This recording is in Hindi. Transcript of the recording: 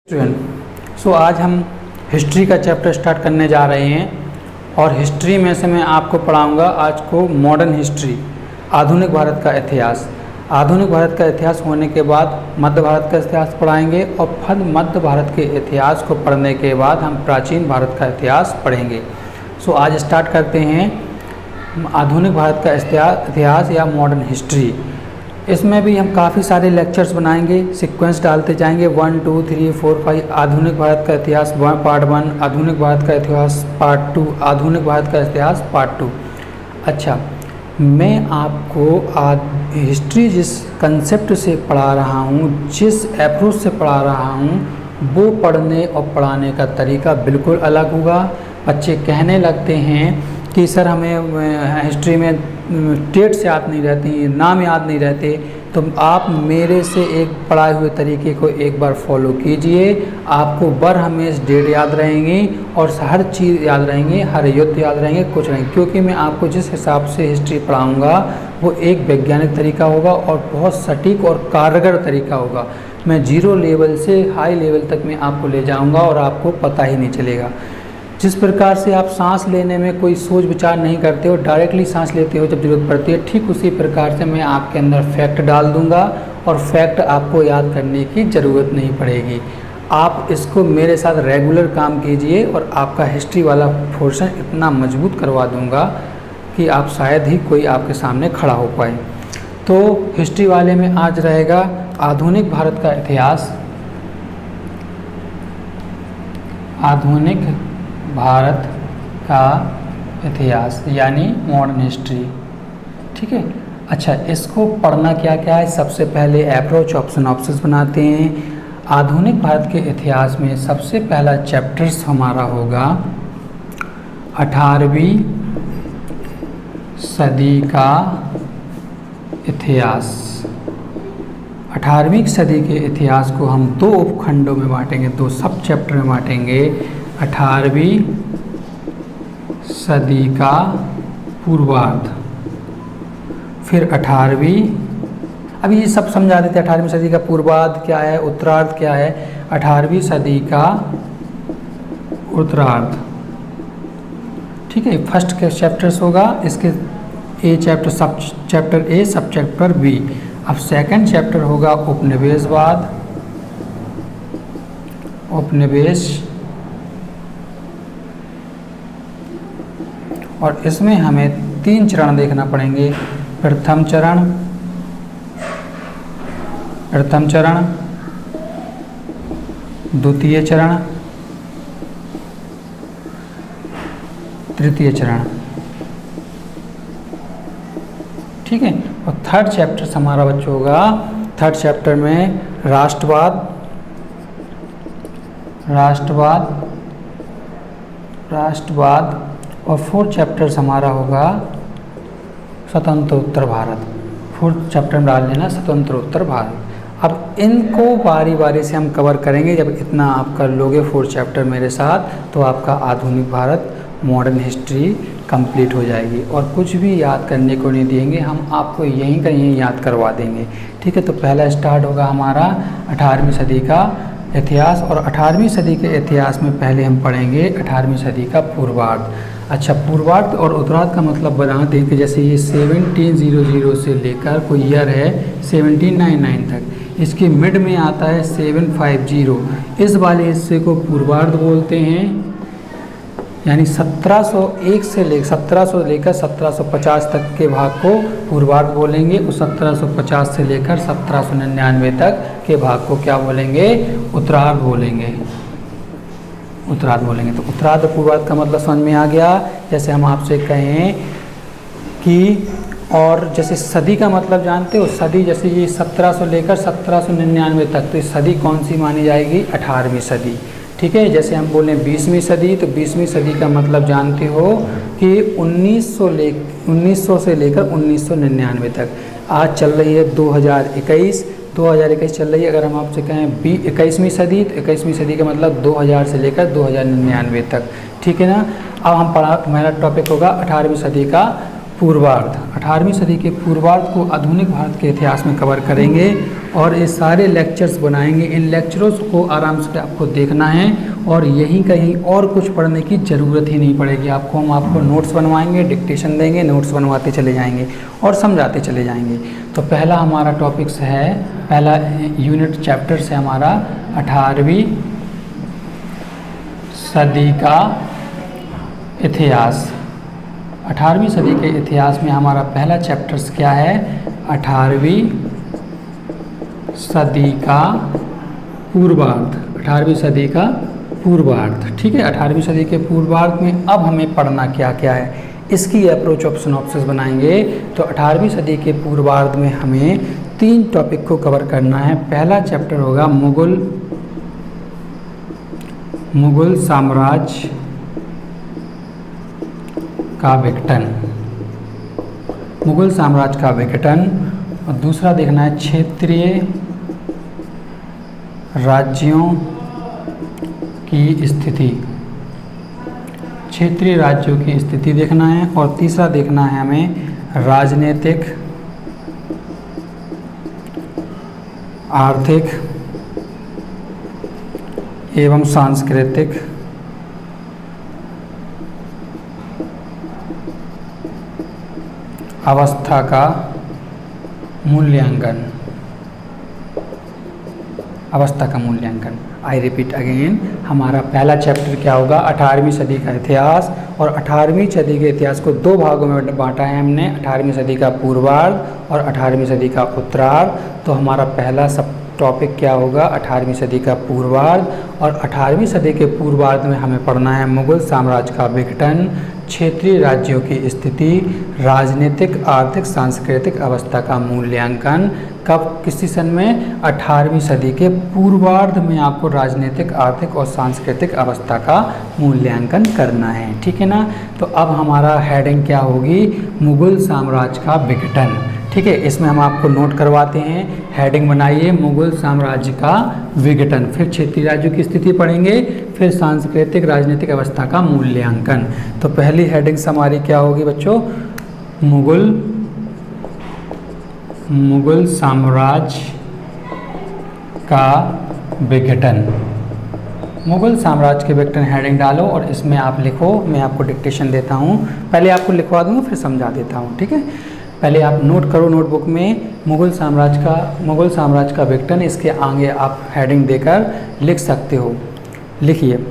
सो आज हम हिस्ट्री का चैप्टर स्टार्ट करने जा रहे हैं और हिस्ट्री में से मैं आपको पढ़ाऊंगा आज को मॉडर्न हिस्ट्री, आधुनिक भारत का इतिहास। आधुनिक भारत का इतिहास होने के बाद मध्य भारत का इतिहास पढ़ाएंगे और फिर मध्य भारत के इतिहास को पढ़ने के बाद हम प्राचीन भारत का इतिहास पढ़ेंगे। सो आज स्टार्ट करते हैं आधुनिक भारत का इतिहास या मॉडर्न हिस्ट्री। इसमें भी हम काफ़ी सारे लेक्चर्स बनाएंगे, सीक्वेंस डालते जाएंगे 1 2 3 4 5। आधुनिक भारत का इतिहास पार्ट 1, आधुनिक भारत का इतिहास पार्ट 2, आधुनिक भारत का इतिहास पार्ट 2। अच्छा, मैं आपको हिस्ट्री जिस कंसेप्ट से पढ़ा रहा हूँ, जिस अप्रोच से पढ़ा रहा हूँ, वो पढ़ने और पढ़ाने का तरीका बिल्कुल अलग होगा। बच्चे कहने लगते हैं कि सर हमें हिस्ट्री में डेट्स याद नहीं रहती, नाम याद नहीं रहते। तो आप मेरे से एक पढ़ाए हुए तरीके को एक बार फॉलो कीजिए, आपको बरहमेश डेट याद रहेंगी और हर चीज़ याद रहेंगी, हर युद्ध याद रहेंगे, कुछ नहीं। क्योंकि मैं आपको जिस हिसाब से हिस्ट्री पढ़ाऊँगा वो एक वैज्ञानिक तरीका होगा और बहुत सटीक और कारगर तरीका होगा। मैं जीरो लेवल से हाई लेवल तक मैं आपको ले जाऊँगा और आपको पता ही नहीं चलेगा। जिस प्रकार से आप सांस लेने में कोई सोच विचार नहीं करते हो, डायरेक्टली सांस लेते हो जब ज़रूरत पड़ती है, ठीक उसी प्रकार से मैं आपके अंदर फैक्ट डाल दूंगा और फैक्ट आपको याद करने की ज़रूरत नहीं पड़ेगी। आप इसको मेरे साथ रेगुलर काम कीजिए और आपका हिस्ट्री वाला पोर्शन इतना मजबूत करवा दूंगा कि आप शायद ही कोई आपके सामने खड़ा हो पाए। तो हिस्ट्री वाले में आज रहेगा आधुनिक भारत का इतिहास, आधुनिक भारत का इतिहास यानी मॉडर्न हिस्ट्री। ठीक है। अच्छा, इसको पढ़ना क्या क्या है, सबसे पहले अप्रोच ऑफ सिनॉप्सिस बनाते हैं। आधुनिक भारत के इतिहास में सबसे पहला चैप्टर्स हमारा होगा 18वीं सदी का इतिहास। 18वीं सदी के इतिहास को हम दो उपखंडों में बांटेंगे, दो सब चैप्टर में बांटेंगे। 18वीं सदी का पूर्वार्ध, फिर 18वीं, अभी ये सब समझा देते हैं। 18वीं सदी का पूर्वार्ध क्या है, उत्तरार्ध क्या है। 18वीं सदी का उत्तरार्ध, ठीक है। फर्स्ट के चैप्टर्स होगा, इसके ए चैप्टर, सब चैप्टर ए, सब चैप्टर बी। अब सेकंड चैप्टर होगा उपनिवेशवाद, उपनिवेश, और इसमें हमें 3 चरण देखना पड़ेंगे। प्रथम चरण, द्वितीय चरण, तृतीय चरण, ठीक है। और थर्ड चैप्टर हमारा बच्चों होगा, थर्ड चैप्टर में राष्ट्रवाद, और फोर्थ चैप्टर हमारा होगा स्वतंत्र उत्तर भारत। फोर्थ चैप्टर में डाल लेना स्वतंत्र उत्तर भारत। अब इनको बारी बारी से हम कवर करेंगे। जब इतना आप कर लोगे फोर्थ चैप्टर मेरे साथ, तो आपका आधुनिक भारत मॉडर्न हिस्ट्री कंप्लीट हो जाएगी और कुछ भी याद करने को नहीं देंगे, हम आपको यहीं का यहीं याद करवा देंगे। ठीक है। तो पहला स्टार्ट होगा हमारा 18वीं सदी का इतिहास, और 18वीं सदी के इतिहास में पहले हम पढ़ेंगे 18वीं सदी का पूर्वार्ध। अच्छा, पूर्वार्ध और उत्तरार्ध का मतलब बना दें कि जैसे ये 1700 से लेकर कोई ईयर है 1799 तक, इसके मिड में आता है 750। इस वाले हिस्से को पूर्वार्ध बोलते हैं, यानी 1701 से लेकर 1750 तक के भाग को पूर्वार्ध बोलेंगे, और 1750 से लेकर 1799 तक के भाग को क्या बोलेंगे, उत्तरार्ध बोलेंगे, उत्तरार्ध बोलेंगे। तो उत्तरार्ध पूर्वार्ध का मतलब समझ में आ गया। जैसे हम आपसे कहें कि, और जैसे सदी का मतलब जानते हो, सदी जैसे ये 1700 लेकर 1799 तक, तो सदी कौन सी मानी जाएगी, 18वीं सदी। ठीक है। जैसे हम बोलें 20वीं सदी, तो 20वीं सदी का मतलब जानते हो कि 1900 से लेकर 1999 तक। आज चल रही है 2021 चल रही है। अगर हम आपसे कहें 21वीं सदी, तो 21वीं सदी का मतलब 2000 से लेकर 2099 तक। ठीक है ना। अब हम मेरा टॉपिक होगा 18वीं सदी का पूर्वार्ध, 18वीं सदी के पूर्वार्ध को आधुनिक भारत के इतिहास में कवर करेंगे और ये सारे लेक्चर्स बनाएंगे। इन लेक्चरों को आराम से आपको देखना है और यहीं कहीं और कुछ पढ़ने की ज़रूरत ही नहीं पड़ेगी आपको। हम आपको नोट्स बनवाएंगे, डिक्टेशन देंगे, नोट्स बनवाते चले जाएंगे और समझाते चले जाएंगे। तो पहला हमारा टॉपिक्स है, पहला यूनिट चैप्टर है हमारा 18वीं सदी का इतिहास। 18वीं सदी के इतिहास में हमारा पहला चैप्टर्स क्या है? 18वीं सदी का पूर्वार्ध, 18वीं सदी का पूर्वार्ध। ठीक है, 18वीं सदी के पूर्वार्ध में अब हमें पढ़ना क्या क्या है, इसकी अप्रोच ऑफ सिनॉप्सिस बनाएंगे। तो 18वीं सदी के पूर्वार्ध में हमें 3 टॉपिक को कवर करना है। पहला चैप्टर होगा मुगल साम्राज्य का विघटन, मुगल साम्राज्य का विघटन। और दूसरा देखना है क्षेत्रीय राज्यों की स्थिति, क्षेत्रीय राज्यों की स्थिति देखना है। और तीसरा देखना है हमें राजनीतिक, आर्थिक एवं सांस्कृतिक अवस्था का मूल्यांकन, अवस्था का मूल्यांकन। आई रिपीट अगेन, हमारा पहला चैप्टर क्या होगा? 18वीं सदी का इतिहास। और 18वीं सदी के इतिहास को 2 भागों में बांटा है हमने, 18वीं सदी का पूर्वार्ध और 18वीं सदी का उत्तरार्ध। तो हमारा पहला सब टॉपिक क्या होगा? 18वीं सदी का पूर्वार्ध। और 18वीं सदी के पूर्वार्ध में हमें पढ़ना है मुगल साम्राज्य का विघटन, क्षेत्रीय राज्यों की स्थिति, राजनीतिक, आर्थिक, सांस्कृतिक अवस्था का मूल्यांकन। कब, किस सेशन में? 18वीं सदी के पूर्वार्ध में आपको राजनीतिक, आर्थिक और सांस्कृतिक अवस्था का मूल्यांकन करना है। ठीक है ना? तो अब हमारा हेडिंग क्या होगी? मुगल साम्राज्य का विघटन। ठीक है, इसमें हम आपको नोट करवाते हैं। हेडिंग बनाइए, मुगल साम्राज्य का विघटन, फिर क्षेत्रीय राज्यों की स्थिति पढ़ेंगे, फिर सांस्कृतिक राजनीतिक अवस्था का मूल्यांकन। तो पहली हेडिंग्स हमारी क्या होगी बच्चों? मुगल साम्राज्य का विघटन। मुगल साम्राज्य के विघटन हेडिंग डालो और इसमें आप लिखो। मैं आपको डिक्टेशन देता हूँ, पहले आपको लिखवा दूँगा फिर समझा देता हूँ। ठीक है, पहले आप नोट करो नोटबुक में मुगल साम्राज्य का विघटन। इसके आगे आप हेडिंग देकर लिख सकते हो। लिखिए,